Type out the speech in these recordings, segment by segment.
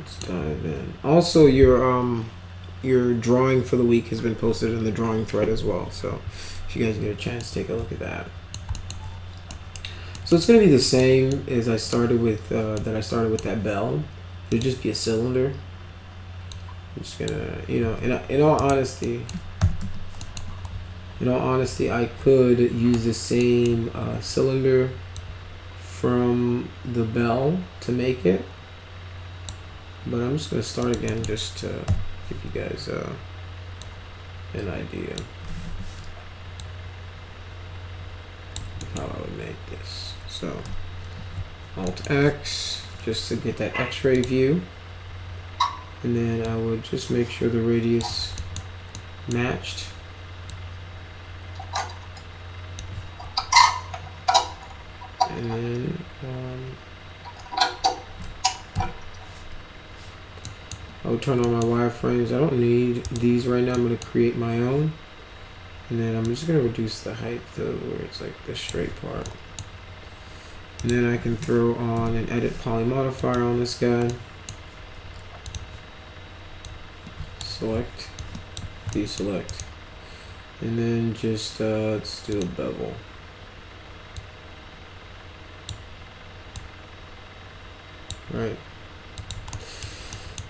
let's dive in. Also, your drawing for the week has been posted in the drawing thread as well. So if you guys get a chance, take a look at that. So it's gonna be the same as I started with that bell. It'll just be a cylinder. I'm just gonna, in all honesty, I could use the same cylinder from the bell to make it, but I'm just gonna start again just to give you guys an idea of how I would make this. So Alt X just to get that X-ray view, and then I would just make sure the radius matched. And then I'll turn on my wireframes. I don't need these right now. I'm going to create my own. And then I'm just going to reduce the height to where it's like the straight part. And then I can throw on an edit poly modifier on this guy. Select, deselect. And then just let's do a bevel. Right.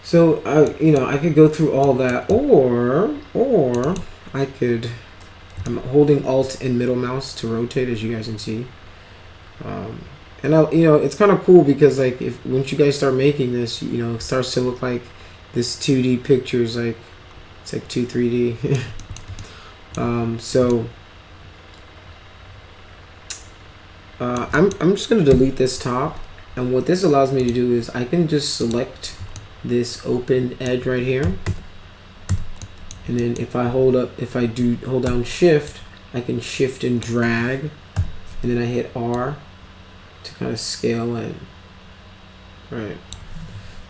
So I could go through all that, or I could. I'm holding Alt and middle mouse to rotate, as you guys can see. And it's kind of cool because like once you guys start making this, it starts to look like this 2D picture is like it's like 3D. I'm just gonna delete this top. And what this allows me to do is I can just select this open edge right here. And then if I hold down shift, I can shift and drag. And then I hit R to kind of scale in. Right.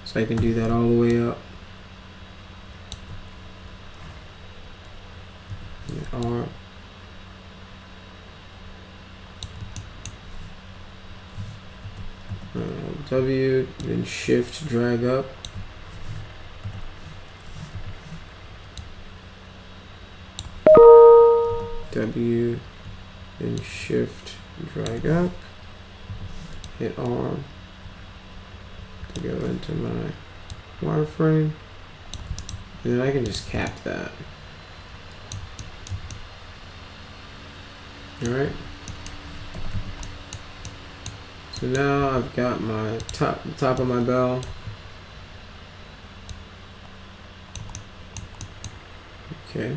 So I can do that all the way up. R. W, then shift, drag up. W, then shift, drag up. Hit R to go into my wireframe. And then I can just cap that. Alright. So now I've got my top of my bell. Okay.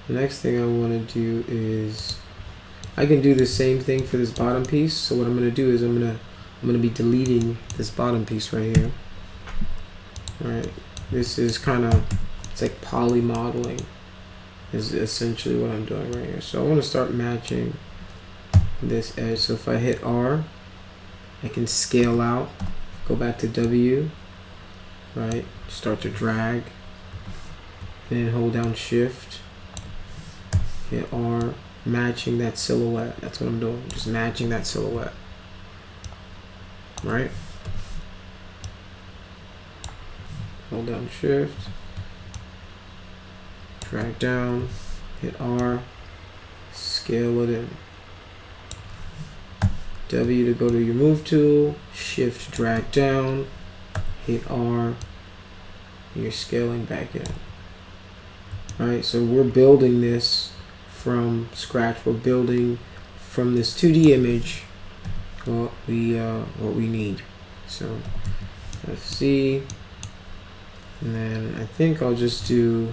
The next thing I want to do is I can do the same thing for this bottom piece. So what I'm going to do is I'm going to be deleting this bottom piece right here. All right. This is it's like poly modeling. Is essentially what I'm doing right here. So I want to start matching this edge. So if I hit R, I can scale out, go back to W, right? Start to drag, and then hold down shift, hit R, matching that silhouette. That's what I'm doing, just matching that silhouette, right? Hold down shift, drag down, hit R, scale it in. W to go to your move tool, shift, drag down, hit R, you're scaling back in. Alright, so we're building this from scratch. We're building from this 2D image what we need. So FC, and then I think I'll just do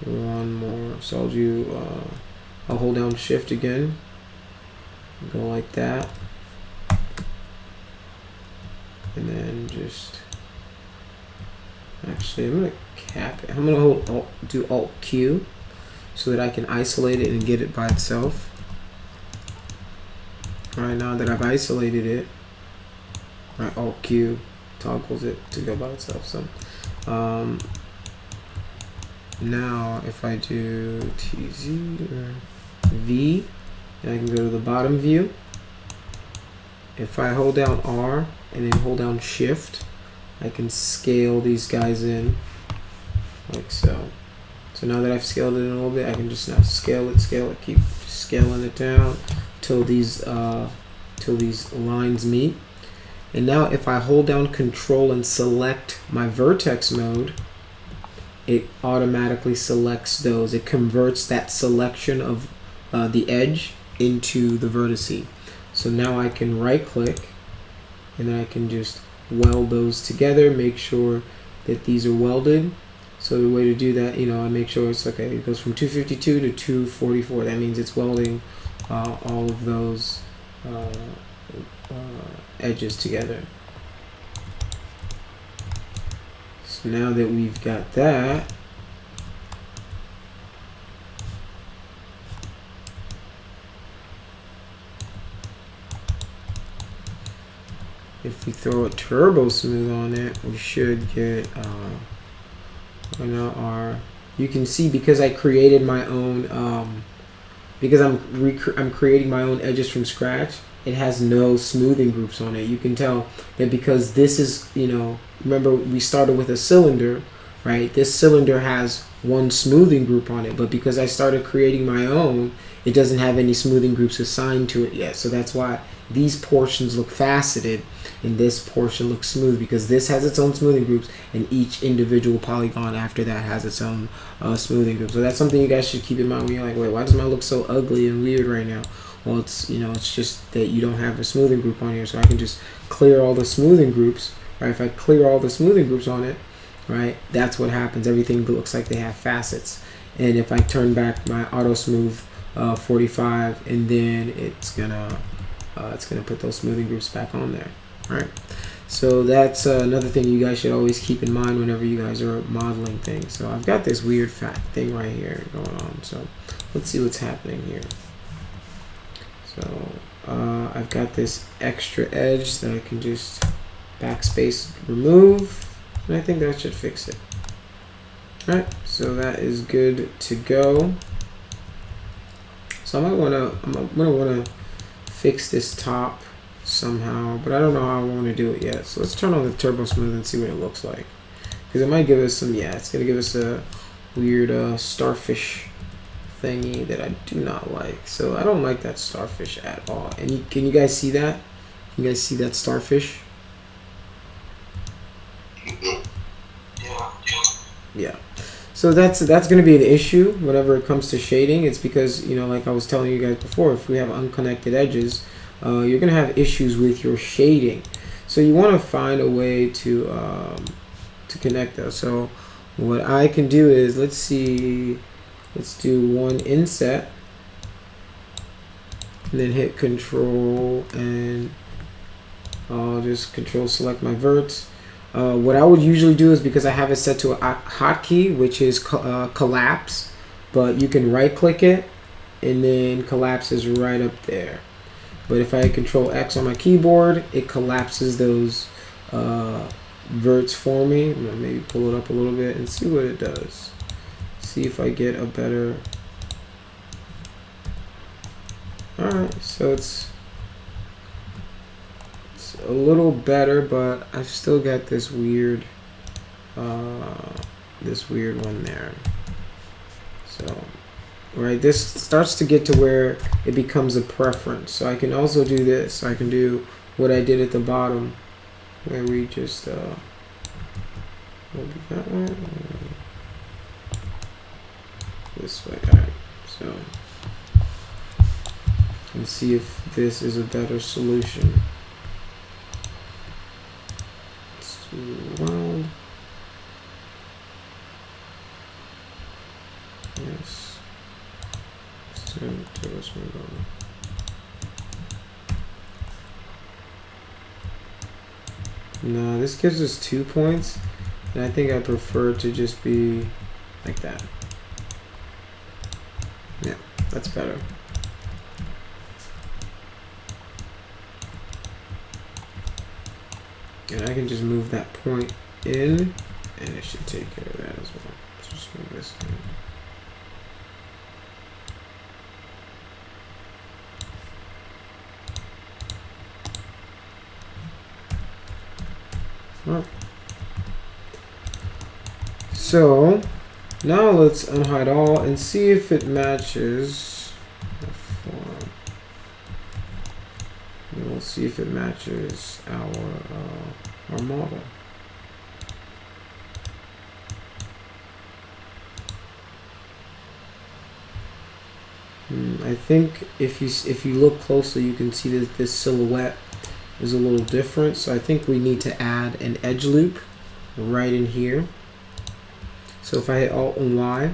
one more. So I'll hold down shift again, go like that, and then just actually I'm gonna cap it. I'm gonna do Alt Q so that I can isolate it and get it by itself. Alright, now that I've isolated it, right, Alt Q toggles it to go by itself. So now if I do TZ or V, and I can go to the bottom view, if I hold down R and then hold down Shift, I can scale these guys in like so. So now that I've scaled it in a little bit, I can just now scale it, keep scaling it down till these lines meet. And now if I hold down Control and select my vertex mode, it automatically selects those. It converts that selection of the edge into the vertice. So now I can right click and then I can just weld those together, make sure that these are welded. So the way to do that, you know, I make sure it's okay. It goes from 252 to 244. That means it's welding all of those edges together. So now that we've got that, if we throw a turbo smooth on it, we should get you can see, because I created my own because I'm creating my own edges from scratch, it has no smoothing groups on it. You can tell that because this is, you know, remember we started with a cylinder, right? This cylinder has one smoothing group on it, but because I started creating my own, it doesn't have any smoothing groups assigned to it yet. So that's why these portions look faceted and this portion looks smooth, because this has its own smoothing groups and each individual polygon after that has its own smoothing group. So that's something you guys should keep in mind when you're like, wait, why does mine look so ugly and weird right now? Well, it's, you know, it's just that you don't have a smoothing group on here. So I can just clear all the smoothing groups, right? If I clear all the smoothing groups on it, right, that's what happens. Everything looks like they have facets. And if I turn back my auto smooth 45, and then it's gonna put those smoothing groups back on there, right? So that's another thing you guys should always keep in mind whenever you guys are modeling things. So I've got this weird fat thing right here going on. So let's see what's happening here. So I've got this extra edge that I can just backspace remove, and I think that should fix it. All right, so that is good to go. So I'm gonna wanna fix this top somehow, but I don't know how I want to do it yet. So let's turn on the turbo smooth and see what it looks like, because it might give us some, yeah, it's gonna give us a weird starfish thingy that I do not like. So I don't like that starfish at all. And can you guys see that? Can you guys see that starfish? Yeah. So that's going to be an issue whenever it comes to shading. It's because, you know, like I was telling you guys before, if we have unconnected edges, you're going to have issues with your shading. So you want to find a way to connect those. So what I can do is, let's do one inset, and then hit Control, and I'll just Control select my verts. What I would usually do is, because I have it set to a hotkey, which is collapse, but you can right click it and then collapse is right up there. But if I hit Control X on my keyboard, it collapses those verts for me. I'm gonna maybe pull it up a little bit and see what it does. See if I get a better. Alright, so it's a little better, but I've still got this weird one there. So right, this starts to get to where it becomes a preference. So I can also do this. I can do what I did at the bottom, where we just that way, this way. All right, so and see if this is a better solution. Weld. Yes. No, this gives us 2 points, and I think I prefer to just be like that. Yeah, that's better. And I can just move that point in, and it should take care of that as well. Let's just move this in. Alright. So now let's unhide all and see if it matches. We'll see if it matches our model. I think if you look closely, you can see that this silhouette is a little different. So I think we need to add an edge loop right in here. So if I hit Alt and Y,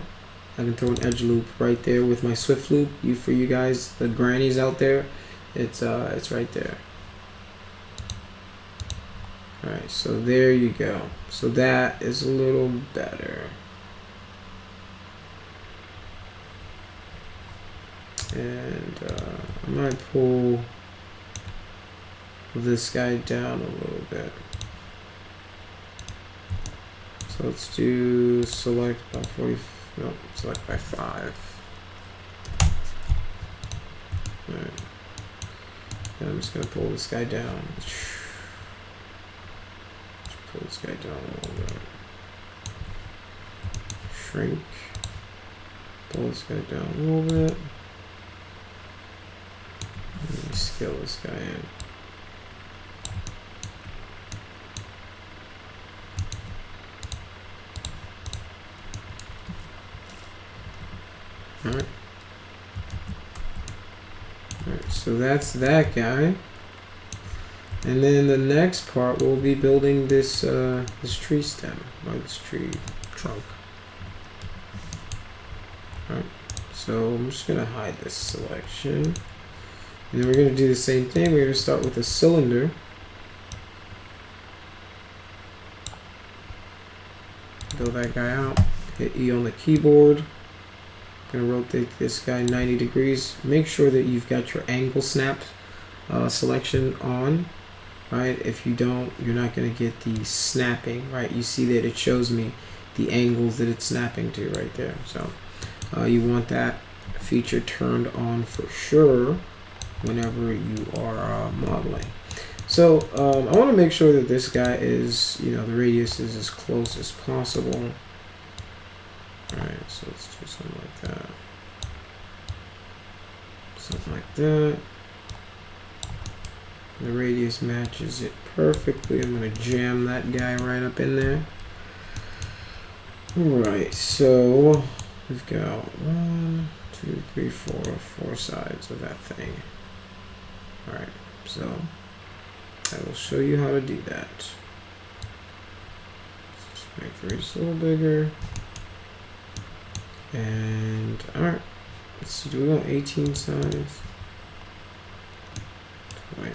I can throw an edge loop right there with my Swift loop. For you guys, the grannies out there, it's right there. All right, so there you go. So that is a little better. And I might pull this guy down a little bit. So let's do select by 40, no, select by 5. All right. And I'm just gonna pull this guy down. Just pull this guy down a little bit. Shrink. Pull this guy down a little bit. Let me scale this guy in. Alright. Alright, so that's that guy. And then the next part we'll be building this this tree stem, or this tree trunk. Alright. So I'm just gonna hide this selection. And then we're going to do the same thing. We're going to start with a cylinder. Build that guy out. Hit E on the keyboard. Going to rotate this guy 90 degrees. Make sure that you've got your angle snap selection on. Right? If you don't, you're not going to get the snapping. Right? You see that it shows me the angles that it's snapping to right there. So you want that feature turned on for sure whenever you are modeling. So I want to make sure that this guy is, the radius is as close as possible. Alright, so let's do something like that. Something like that. The radius matches it perfectly. I'm going to jam that guy right up in there. Alright, so we've got 1, 2, 3, 4 sides of that thing. Alright, so I will show you how to do that. Let's just make the radius a little bigger. And alright, let's see, do we want 18 sides? 20.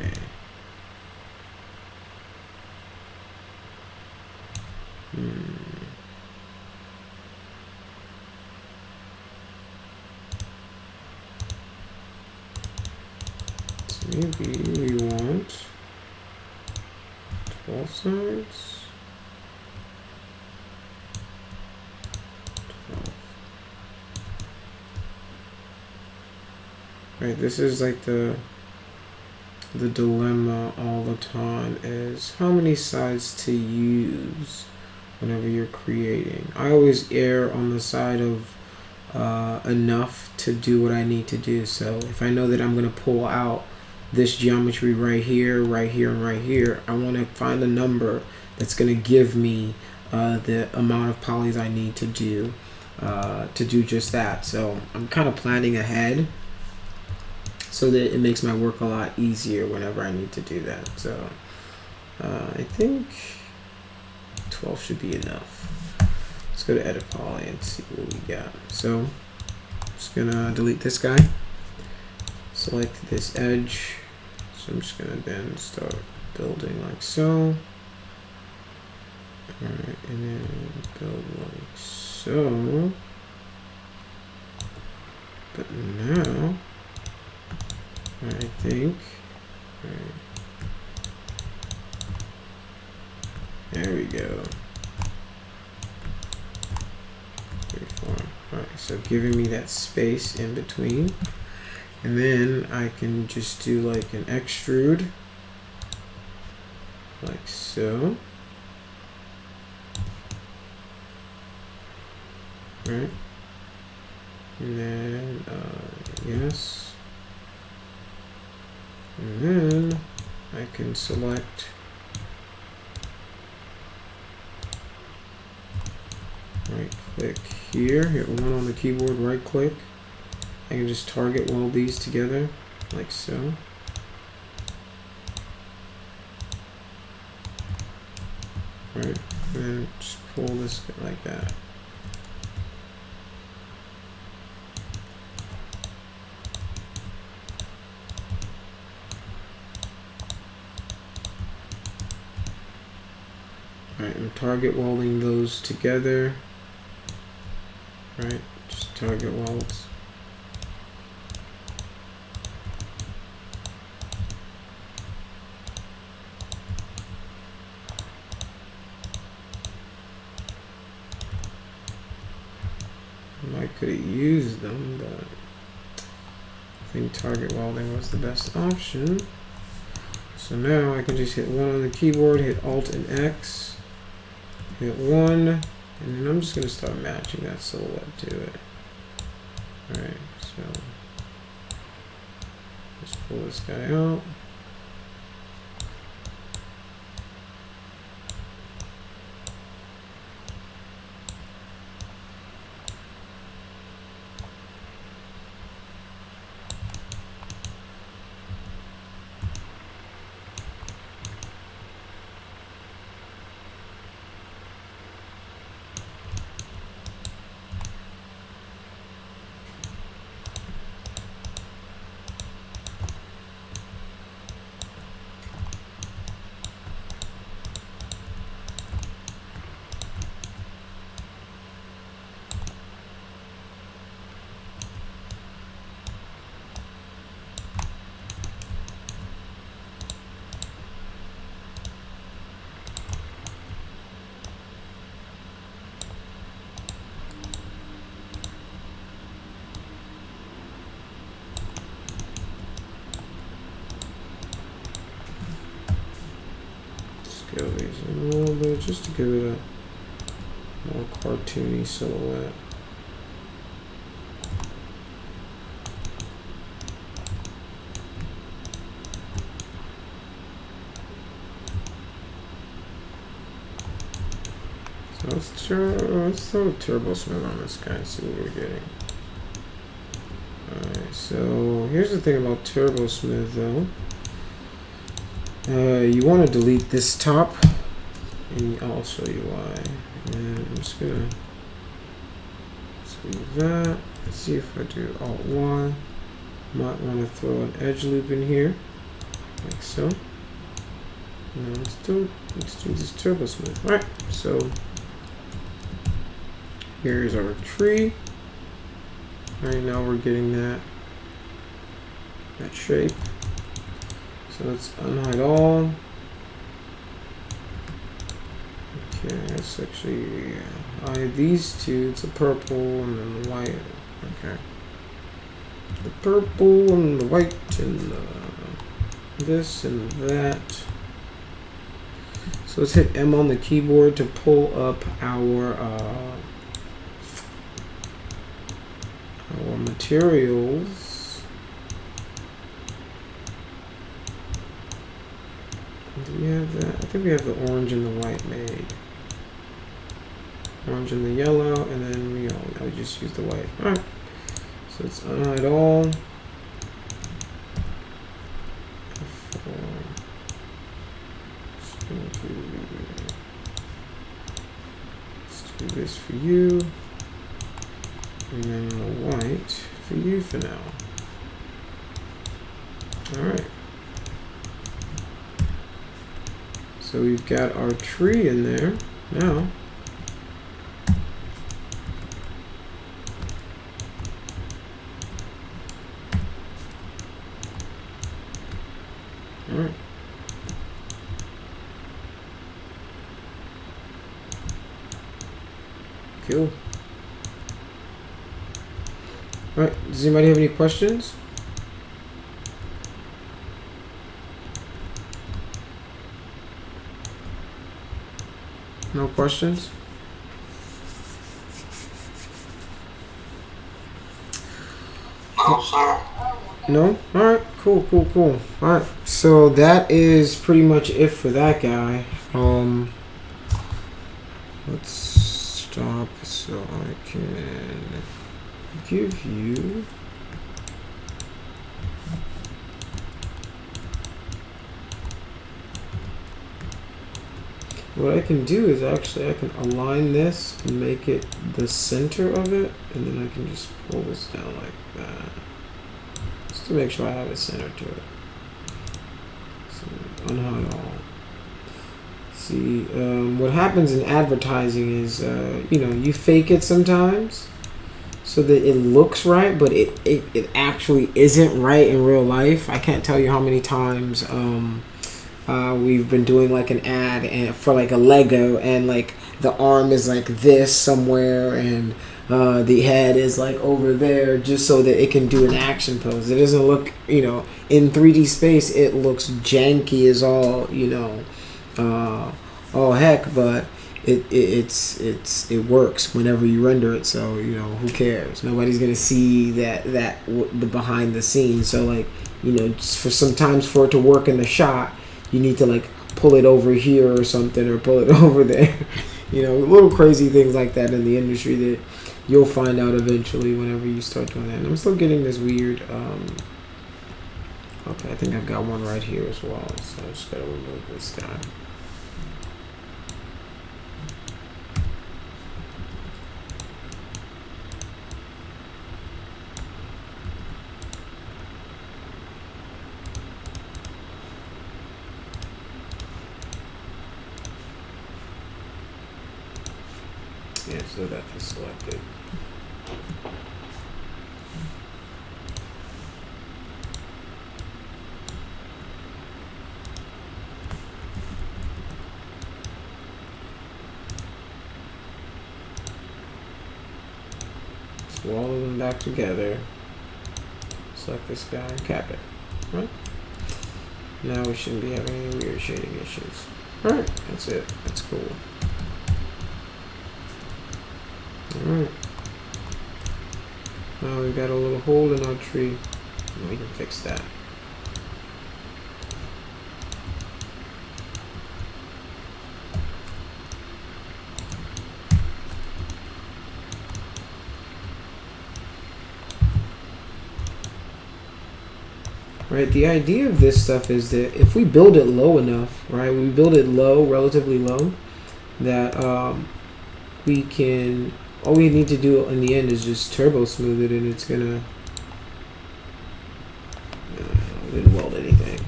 Maybe we want 12 sides. 12. Right, this is like the dilemma all the time is how many sides to use whenever you're creating. I always err on the side of enough to do what I need to do. So if I know that I'm going to pull out this geometry right here, and right here, I want to find a number that's going to give me the amount of polys I need to do just that. So I'm kind of planning ahead so that it makes my work a lot easier whenever I need to do that. So I think 12 should be enough. Let's go to edit poly and see what we got. So I'm just gonna delete this guy, select this edge. So I'm just gonna then start building like so. Alright, and then build like so. But now I think there we go. 3, 4. Alright, so giving me that space in between. And then I can just do like an extrude, like so. Alright. And then, yes. And then I can select right click here, hit 1 on the keyboard, right click. I can just target weld these together like so. Right, and then just pull this like that. Alright, I'm target welding those together. Right, just target welds. I could have used them, but I think target welding was the best option. So now I can just hit 1 on the keyboard, hit Alt and X, hit 1, and then I'm just going to start matching that silhouette to it. Alright, so just pull this guy out. Scale these in a little bit just to give it a more cartoony silhouette. So let's throw a turbo smooth on this guy and see what we're getting. Alright, so here's the thing about turbo smooth though. You want to delete this top, and I'll show you why. And I'm just gonna leave that. Let's see if I do Alt Y. Might want to throw an edge loop in here, like so. Now let's do this turbo smooth. All right, so here's our tree. Right now we're getting that shape. So let's unhide all. Okay, let's actually hide these two. It's a purple and then the white. Okay. The purple and the white and this and that. So let's hit M on the keyboard to pull up our materials. Do we have that? I think we have the orange and the white made. Orange and the yellow, and then I'll just use the white. Alright. So let's unhide all. Let's do this for you. And then the white for you for now. Alright. So we've got our tree in there now. All right. Cool. All right. Does anybody have any questions? No questions? No, sir. No? Alright, cool, cool, cool. Alright, so that is pretty much it for that guy. Let's stop so I can give you... What I can do is actually I can align this and make it the center of it, and then I can just pull this down like that. Just to make sure I have a center to it. So unhide all. See, what happens in advertising is, you know, you fake it sometimes so that it looks right, but it actually isn't right in real life. I can't tell you how many times we've been doing like an ad and for like a Lego, and like the arm is like this somewhere, and the head is like over there, just so that it can do an action pose. It doesn't look, you know, in 3D space it looks janky as all, you know, all heck, but it works whenever you render it. So, you know, who cares? Nobody's gonna see the behind the scenes. So, like, you know, just for sometimes for it to work in the shot, you need to like pull it over here or something, or pull it over there. You know, little crazy things like that in the industry that you'll find out eventually whenever you start doing that. And I'm still getting this weird. Okay, I think I've got one right here as well. So I just gotta remove this guy. Yeah, so that is selected. So all of them back together. Select this guy and cap it. Right? Now we shouldn't be having any weird shading issues. Alright, that's it. That's cool. Alright. Now we've got a little hole in our tree. We can fix that. Right, the idea of this stuff is that if we build it low enough, right, we build it low, relatively low, that we can, all we need to do in the end is just turbo smooth it, and it's gonna, didn't weld anything.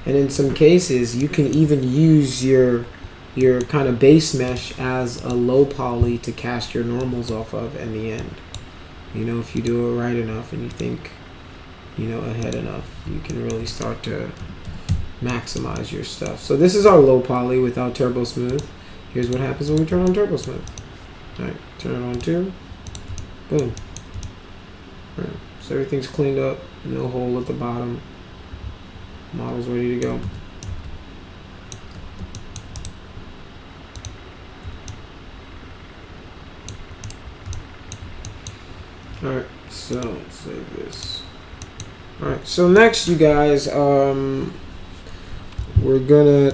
And in some cases, you can even use your kind of base mesh as a low poly to cast your normals off of in the end. You know, if you do it right enough and you think, you know, ahead enough, you can really start to maximize your stuff. So this is our low poly without turbo smooth. Here's what happens when we turn on turbo smooth. Alright, turn it on too. Boom. Alright, so everything's cleaned up, no hole at the bottom. Model's ready to go. Alright, so let's save this. Alright, so next, you guys, we're gonna